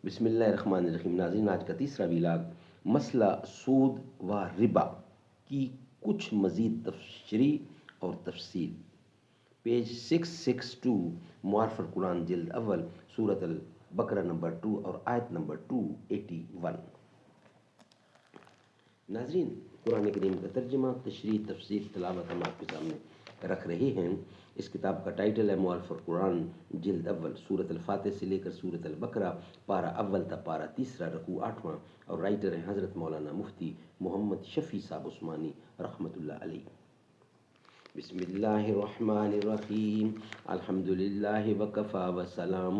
بسم اللہ الرحمن الرحیم۔ ناظرین، آج کا تیسرا ویلاگ مسئلہ سود و ربا کی کچھ مزید تشریح اور تفصیل، پیج 662، معارف القرآن جلد اول، سورۃ البقرہ نمبر 2 اور آیت نمبر 281۔ ناظرین، قرآن کریم کا ترجمہ، تشریح، تفسیر، تلاوت ہم آپ کے سامنے رکھ رہے ہیں۔ اس کتاب کا ٹائٹل ہے معارف القرآن جلد اول، سورۃ الفاتح سے لے کر سورۃ البقرہ، پارہ اول تا پارہ تیسرا، رکوع 8واں، اور رائٹر ہیں حضرت مولانا مفتی محمد شفیع صاحب عثمانی رحمۃ اللہ علیہ۔ بسم اللہ الرحمن الرحیم، الحمد للہ وکفی وسلام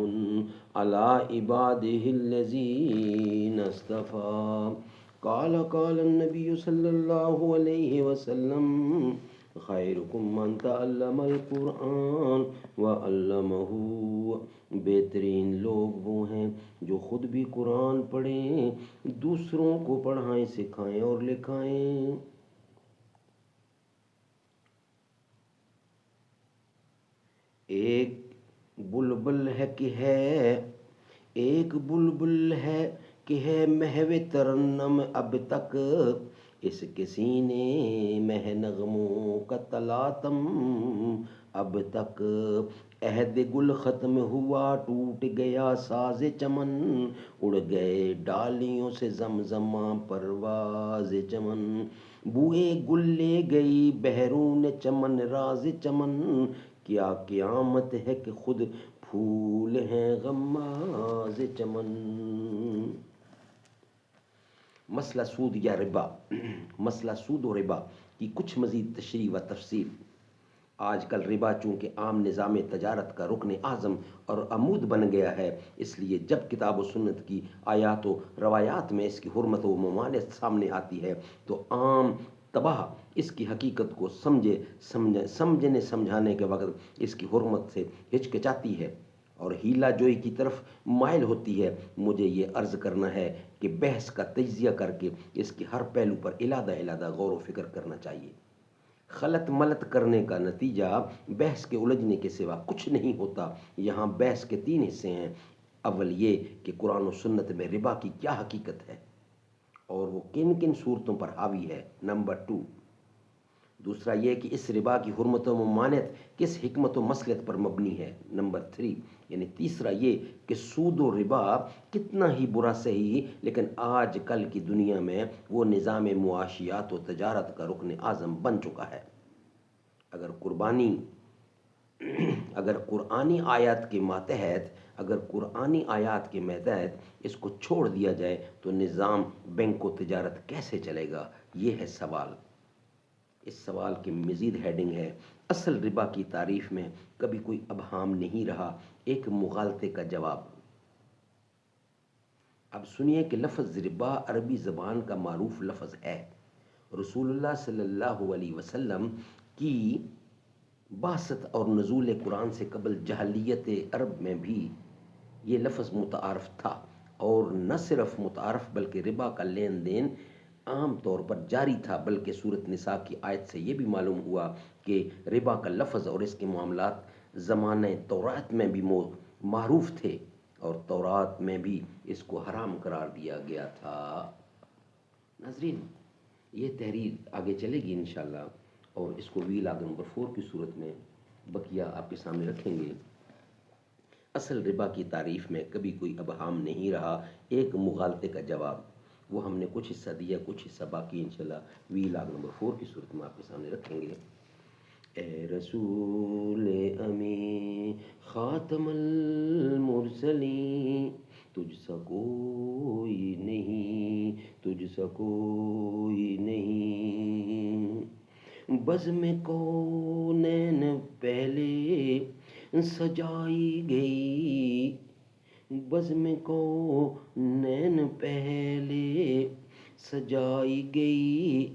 علی عبادہ الذین اصطفی۔ قال النبی صلی اللہ علیہ وسلم، خیرکم من تعلم القرآن وعلمہ۔ بہترین لوگ وہ ہیں جو خود بھی قرآن پڑھیں، دوسروں کو پڑھائیں، سکھائیں اور لکھائیں۔ ایک بلبل ہے کہ ہے محو ترنم اب تک، اس کے سینے میں نغموں کا تلاطم اب تک۔ عہد گل ختم ہوا، ٹوٹ گیا ساز چمن، اڑ گئے ڈالیوں سے زمزماں پرواز چمن۔ بوئے گل لے گئی بحرون چمن راز چمن، کیا قیامت ہے کہ خود پھول ہیں غماز چمن۔ مسئلہ سود یا ربا، مسئلہ سود و ربا کی کچھ مزید تشریح و تفصیل۔ آج کل ربا چونکہ عام نظام تجارت کا رکن اعظم اور عمود بن گیا ہے، اس لیے جب کتاب و سنت کی آیات و روایات میں اس کی حرمت و ممانعت سامنے آتی ہے تو عام تباہ اس کی حقیقت کو سمجھنے سمجھانے کے وقت اس کی حرمت سے ہچکچاتی ہے اور ہیلا جوئی کی طرف مائل ہوتی ہے۔ مجھے یہ عرض کرنا ہے کہ بحث کا تجزیہ کر کے اس کے ہر پہلو پر علیحدہ غور و فکر کرنا چاہیے۔ خلط ملط کرنے کا نتیجہ بحث کے الجھنے کے سوا کچھ نہیں ہوتا۔ یہاں بحث کے 3 حصے ہیں۔ اول یہ کہ قرآن و سنت میں ربا کی کیا حقیقت ہے اور وہ کن کن صورتوں پر حاوی ہے۔ نمبر 2، دوسرا یہ کہ اس ربا کی حرمت و ممانعت کس حکمت و مصلحت پر مبنی ہے۔ نمبر 3، یعنی تیسرا یہ کہ سود و ربا کتنا ہی برا صحیح لیکن آج کل کی دنیا میں وہ نظام معاشیات و تجارت کا رکن اعظم بن چکا ہے۔ اگر قرآنی آیات کے ماتحت اس کو چھوڑ دیا جائے تو نظام بینک و تجارت کیسے چلے گا؟ یہ ہے سوال۔ اس سوال کی مزید ہیڈنگ ہے، اصل ربا کی تعریف میں کبھی کوئی ابہام نہیں رہا، ایک مغالطے کا جواب۔ اب سنیے کہ لفظ ربا عربی زبان کا معروف لفظ ہے۔ رسول اللہ صلی اللہ علیہ وسلم کی بعثت اور نزول قرآن سے قبل جاہلیت عرب میں بھی یہ لفظ متعارف تھا، اور نہ صرف متعارف بلکہ ربا کا لین دین عام طور پر جاری تھا، بلکہ سورۃ نساء کی آیت سے یہ بھی معلوم ہوا کہ ربا کا لفظ اور اس کے معاملات زمانہ تورات میں بھی معروف تھے اور تورات میں بھی اس کو حرام قرار دیا گیا تھا۔ ناظرین، یہ تحریر آگے چلے گی انشاءاللہ اور اس کو ویلاگ نمبر 4 کی صورت میں بقیہ آپ کے سامنے رکھیں گے۔ اصل ربا کی تعریف میں کبھی کوئی ابہام نہیں رہا، ایک مغالطے کا جواب۔ وہ ہم نے کچھ حصہ دیا، کچھ حصہ باقی انشاءاللہ ویلاگ نمبر 4 کی صورت میں آپ کے سامنے رکھیں گے۔ اے رسول امین خاتم المرسلین، تجھ سا کوئی نہیں، تجھ سا کوئی نہیں۔ بزم کونین پہلے سجائی گئی، بزم کونین پہلے سجائی گئی،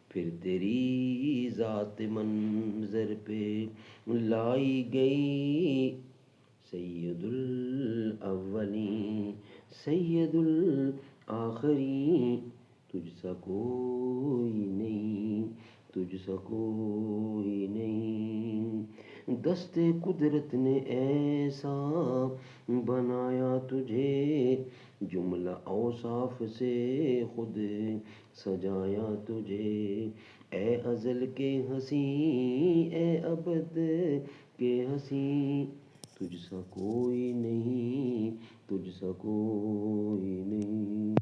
پھر تیری ذات منظر پہ لائی گئی۔ سید الاولین سید الآخرین، تجھ سا کوئی نہیں، تجھ سا کوئی نہیں۔ دست قدرت نے ایسا بنایا تجھے، جملہ اوصاف سے خود سجایا تجھے، اے ازل کے ہنسی اے ابد کے ہنسی، تجھ سا کوئی نہیں، تجھ سا کوئی نہیں۔